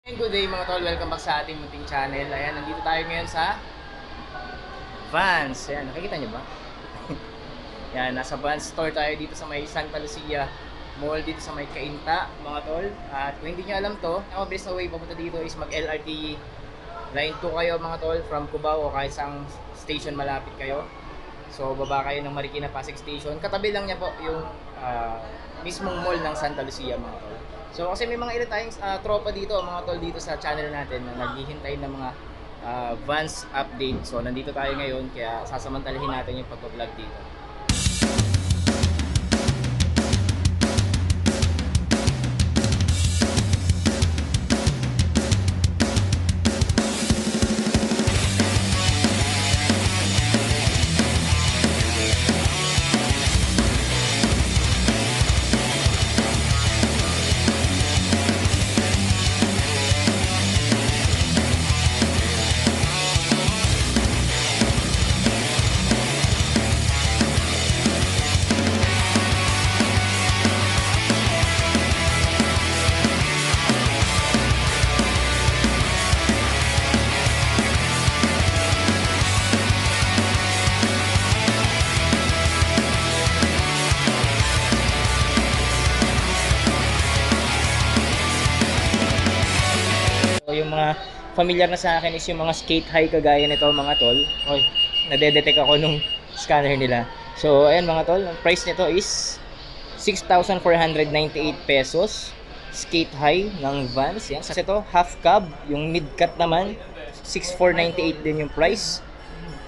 Good day mga tol, welcome back sa ating munting channel. Ayan, nandito tayo ngayon sa Vans. Ayan, nakikita nyo ba? Ayan, nasa Vans store tayo dito sa may Santa Lucia Mall dito sa may Cainta mga tol. At kung hindi nyo alam to, ang mabilis na way papunta dito is mag LRT Line 2 kayo mga tol from Cubao o kahit sang station malapit kayo. So baba kayo ng Marikina Pasig Station. Katabi lang niya po yung mismong mall ng Santa Lucia mga tol. So kasi may mga ilan tayong tropa dito, mga tol dito sa channel natin na naghihintay ng mga Vans update. So nandito tayo ngayon kaya sasamantalahin natin yung pag-vlog dito. So yung mga familiar na sa akin is yung mga skate high kagaya nito mga tol. Oy, nadedetect ako nung scanner nila. So ayan mga tol, ang price nito is 6,498 pesos. Skate high ng Vans. Yan. Kasi ito, half cab. Yung mid cut naman, 6,498 din yung price.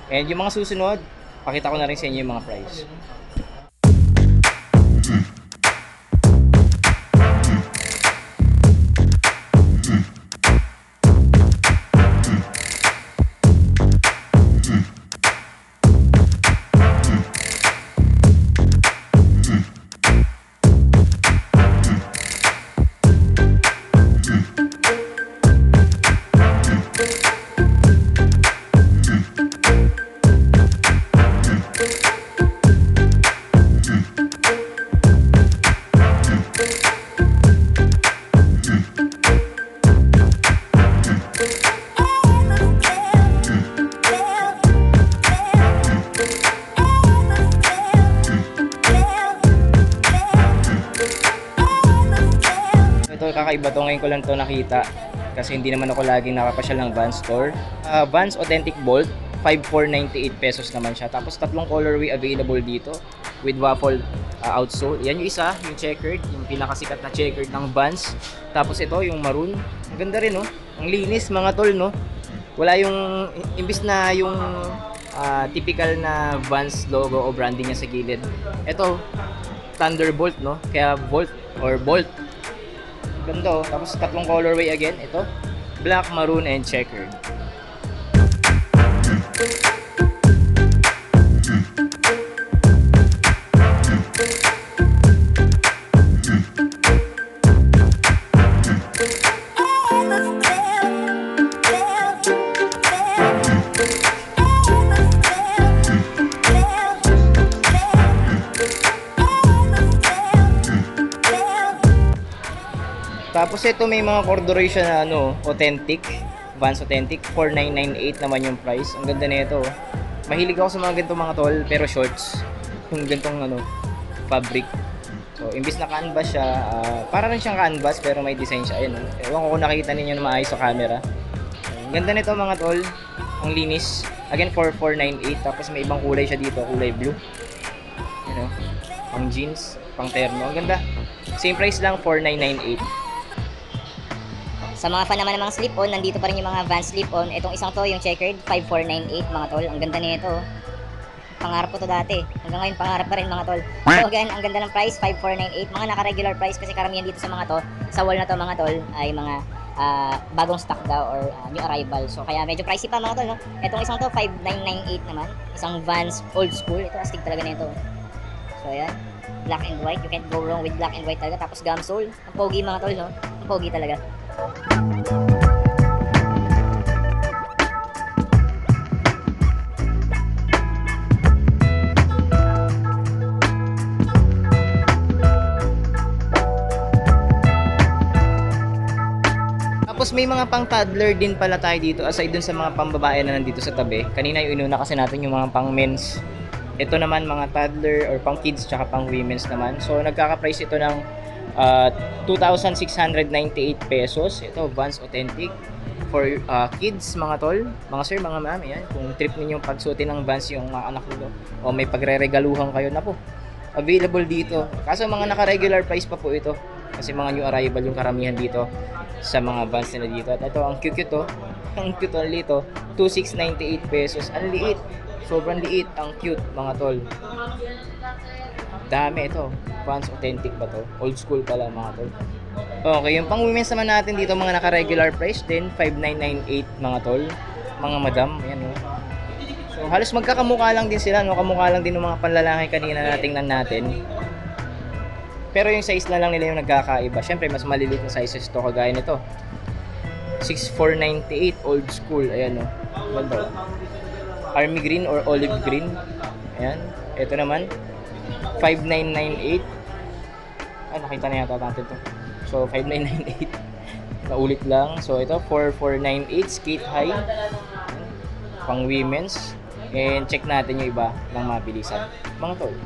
And yung mga susunod, pakita ko na rin sa inyo yung mga price. Ito kakaiba to, ngayon ko lang to nakita kasi hindi naman ako laging nakapasyal ng Vans store. Vans Authentic Bolt, 5,498 pesos naman siya. Tapos tatlong colorway available dito with waffle outsole. Yan yung isa, yung checkered, yung pinakasikat na checkered ng Vans. Tapos ito yung maroon. Ang ganda rin, no? Ang linis mga tol, no? Wala yung imbis na yung typical na Vans logo o branding niya sa gilid. Ito Thunderbolt, no? Kaya Bolt or Bolt. Ganda, oh. Tapos tatlong colorway again. Ito, black, maroon, and checkered. Tapos ito may mga corduroy na authentic, Vans Authentic, 4,998 naman yung price. Ang ganda nito. Mahilig ako sa mga ganitong mga tol, pero shorts. Yung ganitong fabric. So imbis na canvas siya, para rin siyang canvas pero may design siya. Ayun, ewan ko kung nakita niyo na maayos sa camera. Ang ganda nito mga tol. Ang linis. Again 4,498, tapos may ibang kulay siya dito, kulay blue. Pang jeans, pang terno. Ang ganda. Same price lang, 4,998. Sa mga fan naman ng mga slip-on, nandito pa rin yung mga Vans slip-on. Itong isang to, yung checkered, 5,498 mga tol. Ang ganda nito. Pangarap ko to dati. Hanggang ngayon, pangarap pa rin mga tol. So again, ang ganda ng price, 5,498. Mga naka-regular price kasi karamihan dito sa mga to, sa wall na to mga tol, ay mga bagong stock daw or new arrival. So kaya medyo pricey pa mga tol, no? Itong isang to, 5,998 naman. Isang Vans old school. Ito, astig talaga nito. So ayan, black and white. You can't go wrong with black and white talaga. Tapos gum sole. Ang pogi mga tol, no? Ang pogi talaga. Tapos may mga pang toddler din pala tayo dito aside dun sa mga pambabae na nandito sa tabi. Kanina yung inuna kasi natin yung mga pang men's. Ito naman mga toddler or pang kids tsaka pang women's naman. So nagkaka-price ito ng 2,698 pesos. Ito Vans Authentic for kids mga tol, mga sir, mga ma'am. Yan, kung trip niyo pagsuotin ng Vans yung mga anak niyo o may pagre-regaluhan kayo na po. Available dito. Kaso mga naka-regular price pa po ito. Kasi mga new arrival yung karamihan dito sa mga Vans nila dito. At ito, ang cute to. Ang cute only to. 2,698 pesos. Ang liit. Sobrang liit. Ang cute, mga tol. Dami ito. Vans Authentic ba to? Old school pala, mga tol. Okay, yung pang women's naman natin dito, mga naka-regular price din. 5,998, mga tol. Mga madam. Ayan, oh. So, halos magkakamukha lang din sila, no? Kamukha lang din ng mga panlalaki kanina na tingnan natin. Pero yung size na lang nila yung nagkakaiba. Syempre, mas maliliit na sizes to kagaya nito. 6,498 old school. Ayan, no? Ganda. Army green or olive green. Ayan. Ito naman, 5,998. Ay, nakita na yata natin to. So, 5,998. Naulit lang. So, ito, 4,498 skate high. Pang women's. And check natin yung iba ng mabilisan. Mga tol.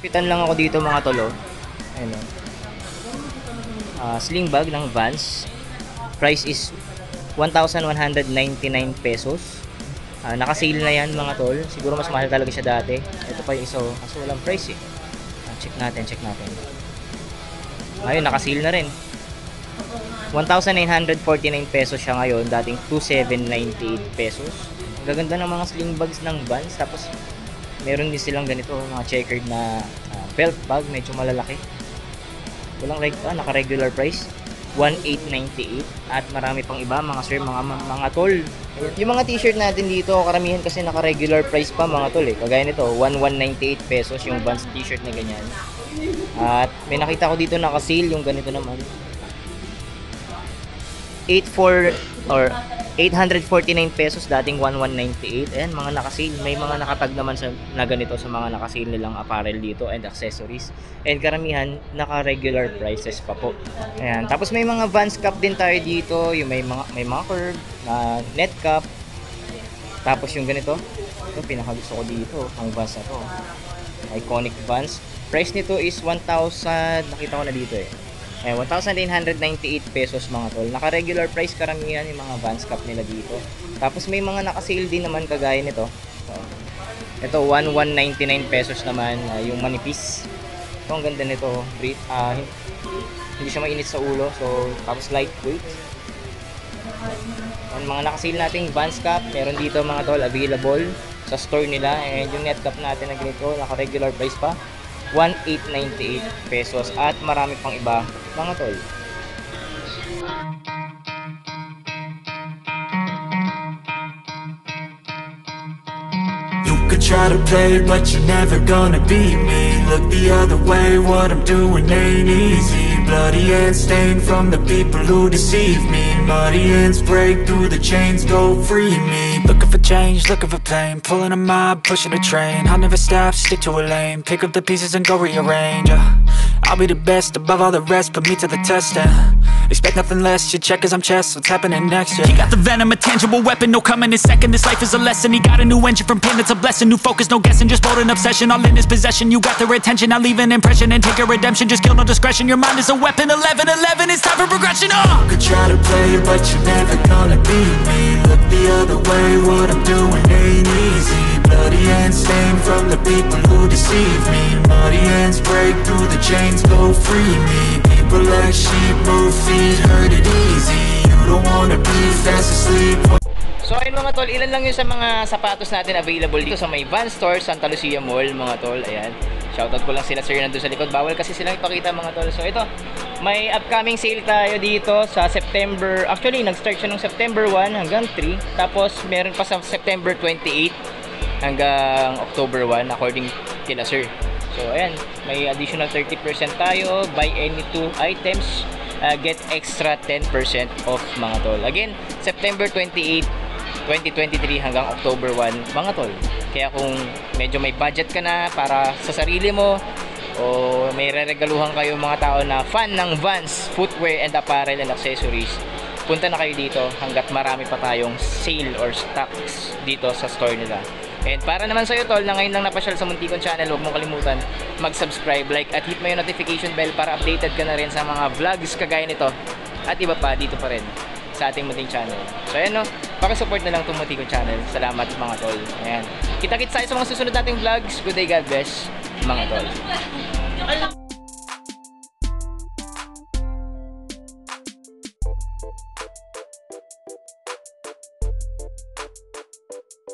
Pitan lang ako dito mga tolo. Ayun, sling bag ng Vans. Price is 1,199 pesos. Naka-sale na yan mga tol. Siguro mas mahal talaga siya dati. Ito pa yung isa, kasi walang price eh. Check natin. Ngayon, naka-sale na rin. 1,949 pesos siya ngayon. Dating 2,798 pesos. Ang gaganda ng mga sling bags ng Vans. Tapos, meron din silang ganito, mga checkered na belt bag. Medyo malalaki. Walang naka-regular price. 1,898 at marami pang iba mga sir, mga tol. Yung mga t-shirt natin dito, karamihan kasi naka-regular price pa mga tol eh. Kagaya nito, 1,198 pesos yung Vans t-shirt na ganyan. At may nakita ko dito naka-sale yung ganito naman. 849 pesos, dating 1,198. Ayan, mga naka-sale. May mga nakatag naman na ganito sa mga naka-sale nilang apparel dito and accessories. And karamihan, naka-regular prices pa po. Ayan. Tapos may mga Vans cap din tayo dito. Yung may mga curve na net cap. Tapos yung ganito. Ito, pinakagusto ko dito. Ang Vans na to. Iconic Vans. Price nito is 1,000. Nakita ko na dito eh. 1,998 pesos mga tol. Naka-regular price karamihan yung mga Vans cap nila dito. Tapos may mga naka-sale din naman kagaya nito. Ito 1,199 pesos naman yung manipis. Ito ang ganda nito. Hindi siya mainit sa ulo. So tapos lightweight. Mga naka-sale nating Vans cap, meron dito mga tol available sa store nila. And yung net cap natin na ganito, naka-regular price pa. 1,898 pesos at marami pang iba mga tol. try to play, but you're never gonna beat me. Look the other way, what I'm doing ain't easy. Bloody hands stained from the people who deceive me. Muddy hands break through the chains, go free me. Looking for change, looking for pain, pulling a mob, pushing a train. I'll never stop, stick to a lane, pick up the pieces and go rearrange. I'll be the best above all the rest, put me to the test and expect nothing less. You check as I'm chess, what's happening next? Yeah. He got the venom, a tangible weapon, no coming in second. This life is a lesson. He got a new engine from pain, that's a blessing. New focus, no guessing, just bold and obsession. All in his possession, you got their attention. I'll leave an impression and take a redemption. Just kill no discretion, your mind is a weapon. 11-11, it's time for progression. You could try to play, but you're never gonna beat me. Look the other way, what I'm doing ain't easy. Bloody hands stained from the people who deceive me. Muddy hands break through the chains, go free me. People like sheep move feet, hurt it easy. You don't wanna be fast asleep. So ayun mga tol, ilan lang yun sa mga sapatos natin available dito sa may Vans Store, Santa Lucia Mall mga tol. Ayan, shoutout ko lang sila sir nandun sa likod. Bawal kasi silang ipakita mga tol. So ito, may upcoming sale tayo dito sa September. Actually, nag-start siya nung September 1 hanggang 3. Tapos meron pa sa September 28 hanggang October 1 according kila sir. So ayan, may additional 30% tayo. Buy any 2 items, get extra 10% off mga tol. Again, September 28 2023 hanggang October 1 mga tol. Kaya kung medyo may budget ka na para sa sarili mo o may reregaluhan kayo mga tao na fan ng Vans footwear and apparel and accessories, punta na kayo dito hanggat marami pa tayong sale or stocks dito sa store nila. And para naman sa'yo tol na ngayon lang napasyal sa Muntikon Channel, huwag mong kalimutan mag-subscribe, like at hit mo yung notification bell para updated ka na rin sa mga vlogs kagaya nito at iba pa dito pa rin sa ating Munting Channel. So ayan no, pakisupport na lang itong Muntikon Channel. Salamat mga tol. Ayan, kita-kits tayo sa mga susunod nating vlogs. Good day, God bless mga tol.